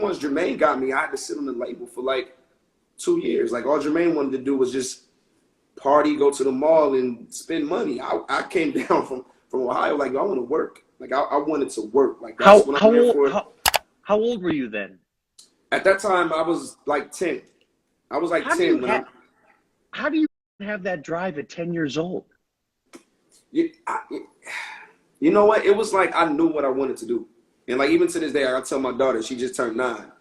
once Jermaine got me, I had to sit on the label for like 2 years. Like all Jermaine wanted to do was just party, go to the mall, and spend money. I came down from Ohio like, I want to work. Like I wanted to work. Like that's what I'm here for. How old were you then? At that time, I was like 10. I was like 10 when how do you have that drive at 10 years old? You know what? It was like I knew what I wanted to do. And like even to this day, I tell my daughter, she just turned 9.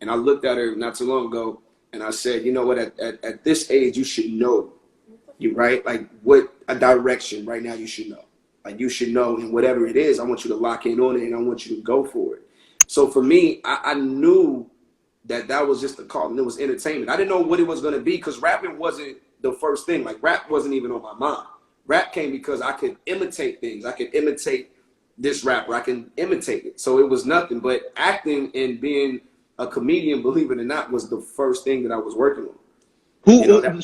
And I looked at her not too long ago and I said, you know what, at this age, you should know, right? Like what a direction right now you should know. Like you should know, and whatever it is, I want you to lock in on it and I want you to go for it. So for me, I knew that was just a call and it was entertainment. I didn't know what it was going to be because rapping wasn't the first thing. Like rap wasn't even on my mind. Rap came because I could imitate things. I could imitate this rapper. I can imitate it. So it was nothing. But acting and being a comedian, believe it or not, was the first thing that I was working on.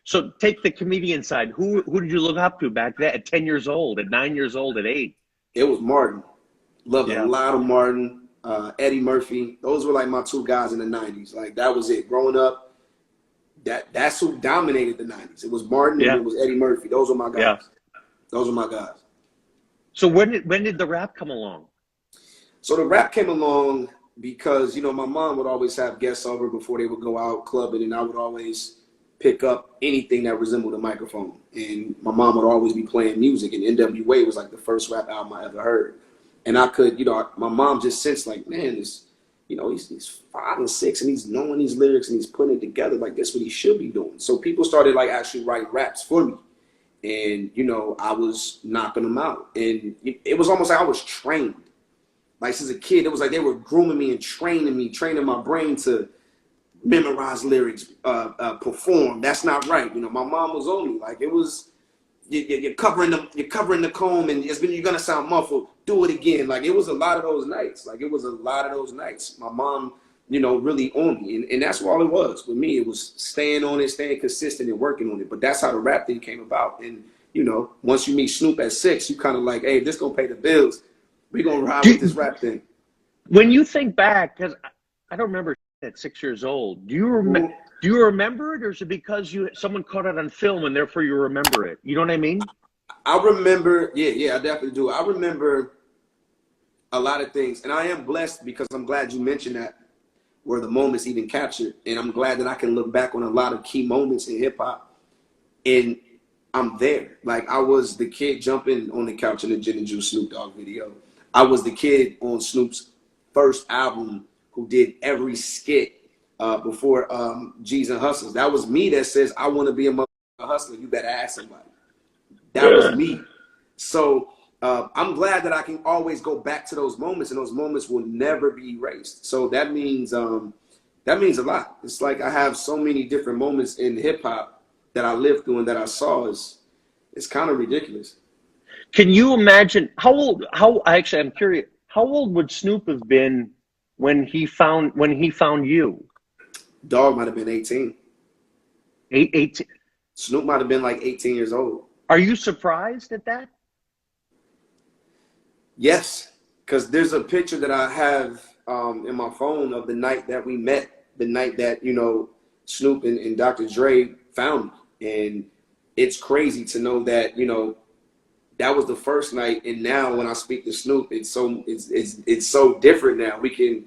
So take the comedian side. Who did you look up to back then at 10 years old, at 9 years old, at 8? It was Martin. Loved a lot of Martin. Eddie Murphy. Those were like my 2 guys in the 90s. Like that was it. Growing up, that's who dominated the 90s. It was Martin and it was Eddie Murphy. Those were my guys. Yeah. Those were my guys. So when did the rap come along? So the rap came along because, you know, my mom would always have guests over before they would go out clubbing, and I would always pick up anything that resembled a microphone. And my mom would always be playing music, and NWA was like the first rap album I ever heard. And I could, you know, my mom just sensed like, man, this, you know, he's 5 and 6 and he's knowing these lyrics and he's putting it together. Like that's what he should be doing. So people started like actually writing raps for me. And, you know, I was knocking them out. And it was almost like I was trained. Like since a kid, it was like they were grooming me and training my brain to memorize lyrics, perform. That's not right. You know, my mom was on me. Like it was, you're covering the comb and you're gonna sound muffled. Do it again. Like it was a lot of those nights. My mom, you know, really on me, and that's all it was with me. It was staying on it, staying consistent, and working on it. But that's how the rap thing came about. And you know, once you meet Snoop at 6, you kind of like, hey, this gonna pay the bills. We gonna ride with this rap thing. When you think back, because I don't remember at 6 years old. Do you remember? Do you remember it, or is it because someone caught it on film and therefore you remember it? You know what I mean? I remember, yeah, I definitely do. I remember a lot of things, and I am blessed because I'm glad you mentioned that, where the moments even captured, and I'm glad that I can look back on a lot of key moments in hip hop, and I'm there. Like I was the kid jumping on the couch in the Gin and Juice Snoop Dogg video. I was the kid on Snoop's first album who did every skit before G's and Hustlers. That was me that says, I want to be a hustler. You better ask somebody. That was me. So I'm glad that I can always go back to those moments, and those moments will never be erased. So that means a lot. It's like I have so many different moments in hip hop that I lived through and that I saw. It's kind of ridiculous. Can you imagine actually I'm curious, how old would Snoop have been when he found you? Dog might have been 18. 18. Snoop might have been like 18 years old. Are you surprised at that? Yes, because there's a picture that I have in my phone of the night that we met, the night that, you know, Snoop and Dr. Dre found me. And it's crazy to know that, you know, that was the first night. And now when I speak to Snoop, it's so different now. We can,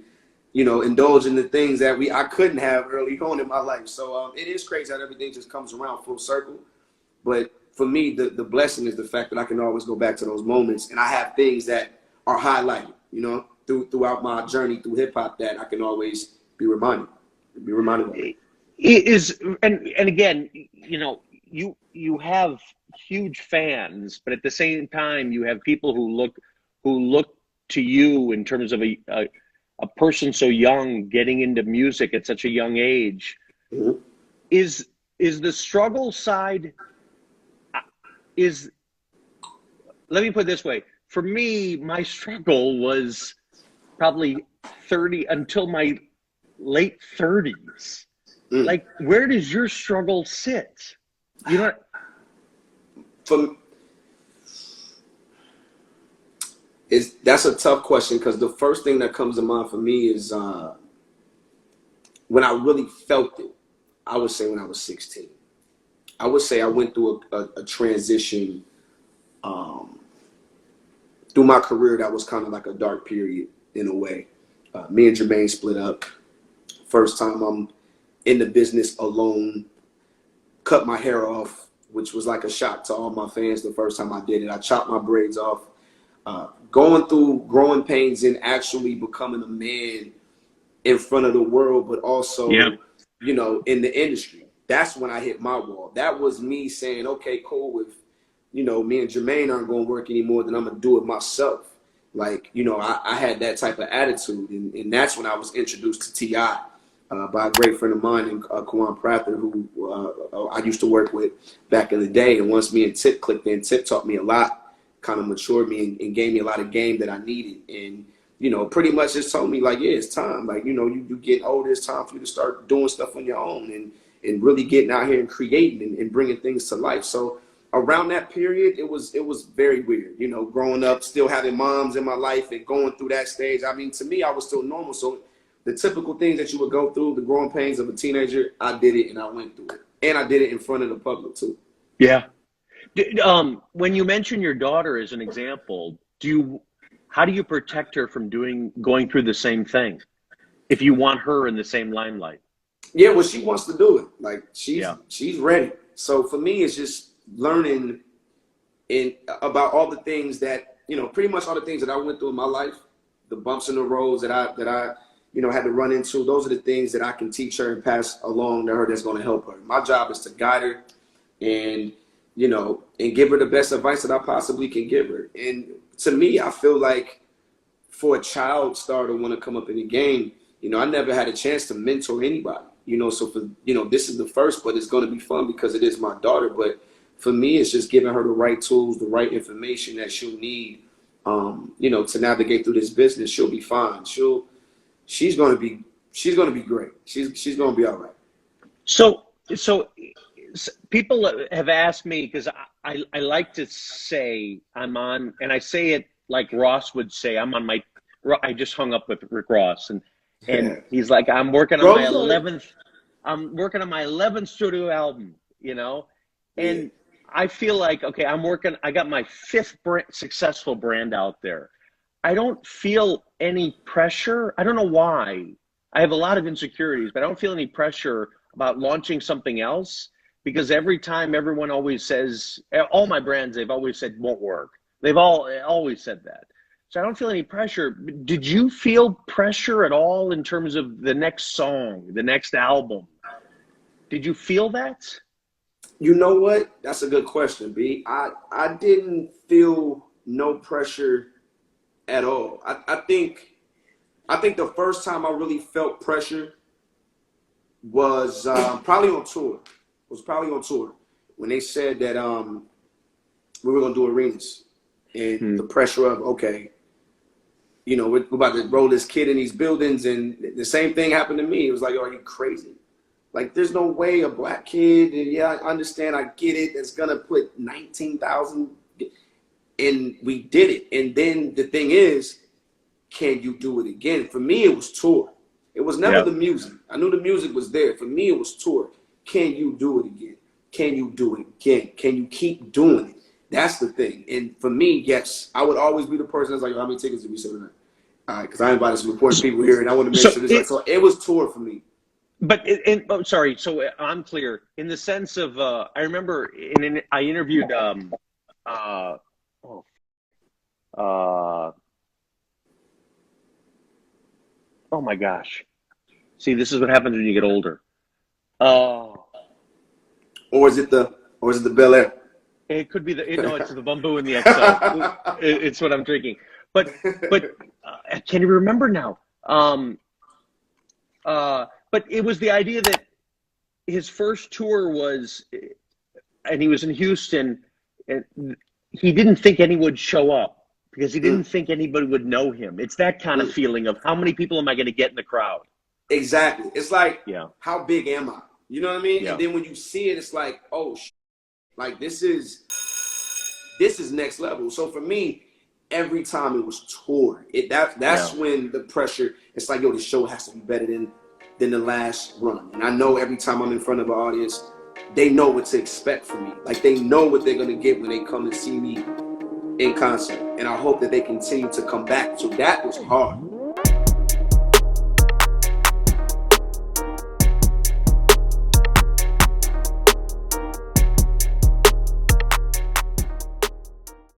you know, indulge in the things that I couldn't have early on in my life. So it is crazy how everything just comes around full circle. But for me, the blessing is the fact that I can always go back to those moments, and I have things that are highlighted, you know, throughout my journey through hip hop that I can always be reminded of. And again, you know, you have huge fans, but at the same time, you have people who look to you in terms of a person so young getting into music at such a young age. Mm-hmm. Is the struggle side? Let me put it this way. For me, my struggle was probably 30 until my late 30s. Mm. Like, where does your struggle sit? You know, that's a tough question, because the first thing that comes to mind for me is when I really felt it, I would say when I was 16. I would say I went through a transition through my career that was kind of like a dark period in a way. Me and Jermaine split up. First time I'm in the business alone. Cut my hair off, which was like a shock to all my fans the first time I did it. I chopped my braids off. Going through growing pains and actually becoming a man in front of the world, but also, you know, in the industry. That's when I hit my wall. That was me saying, okay, cool, if, you know, me and Jermaine aren't going to work anymore, then I'm going to do it myself. Like, you know, I had that type of attitude. And that's when I was introduced to T.I. By a great friend of mine named Kwan Prather, who I used to work with back in the day. And once me and Tip clicked in, Tip taught me a lot, kind of matured me and gave me a lot of game that I needed. And, you know, pretty much just told me, like, yeah, it's time. Like, you know, you get older, it's time for you to start doing stuff on your own and really getting out here and creating and bringing things to life. So around that period, it was very weird, you know, growing up, still having moms in my life and going through that stage. I mean, to me, I was still normal. So the typical things that you would go through, the growing pains of a teenager, I did it and I went through it. And I did it in front of the public too. Yeah. When you mention your daughter as an example, how do you protect her from going through the same thing if you want her in the same limelight? Yeah, well, she wants to do it. Like she's ready. So for me, it's just learning about all the things that, you know, pretty much all the things that I went through in my life, the bumps in the roads that I you know, had to run into. Those are the things that I can teach her and pass along to her that's going to help her. My job is to guide her and, you know, and give her the best advice that I possibly can give her. And to me, I feel like for a child star to want to come up in the game, you know, I never had a chance to mentor anybody, you know, so for, you know, this is the first, but it's going to be fun because it is my daughter. But for me, it's just giving her the right tools, the right information that she'll need, you know, to navigate through this business. She'll be fine. She's going to be great. She's going to be all right. So people have asked me, because I like to say I'm on, and I say it like Ross would say, I just hung up with Rick Ross, and he's like, I'm working on my 11th studio album, you know, and I feel like, okay, I got my 5th successful brand out there. I don't feel any pressure. I don't know why. I have a lot of insecurities, but I don't feel any pressure about launching something else, because every time everyone always says, all my brands, they've always said won't work. They've always said that. So I don't feel any pressure. Did you feel pressure at all in terms of the next song, the next album? Did you feel that? You know what? That's a good question, B. I didn't feel no pressure at all. I think the first time I really felt pressure was probably on tour. It was probably on tour when they said that we were gonna do arenas, and the pressure of, okay, you know, we're about to roll this kid in these buildings, and the same thing happened to me. It was like, are you crazy? Like, there's no way a black kid, and yeah, I understand, I get it, that's gonna put 19,000, and we did it. And then the thing is, can you do it again? For me, it was tour. It was never the music. I knew the music was there. For me, it was tour. Can you do it again? Can you do it again? Can you keep doing it? That's the thing. And for me, yes, I would always be the person that's like, how many tickets did we sell tonight? All right, because I invited some important people here, and I want to make sure this. So it was tour for me. But sorry, so I'm clear in the sense of I remember I interviewed oh my gosh. See, this is what happens when you get older. Oh. Or is it the Bel Air? It could be it's the Bumbu and the XO. It's what I'm drinking. But can you remember now? But it was the idea that his first tour was, and he was in Houston, and he didn't think anyone would show up because he didn't think anybody would know him. It's that kind of feeling of how many people am I going to get in the crowd? Exactly. It's like, how big am I? You know what I mean? Yeah. And then when you see it, it's like, oh, like this is next level. So for me, every time it was tour, that's when the pressure. It's like, yo, the show has to be better than than the last run. And I know every time I'm in front of an audience, they know what to expect from me. Like, they know what they're gonna get when they come and see me in concert. And I hope that they continue to come back. So that was hard.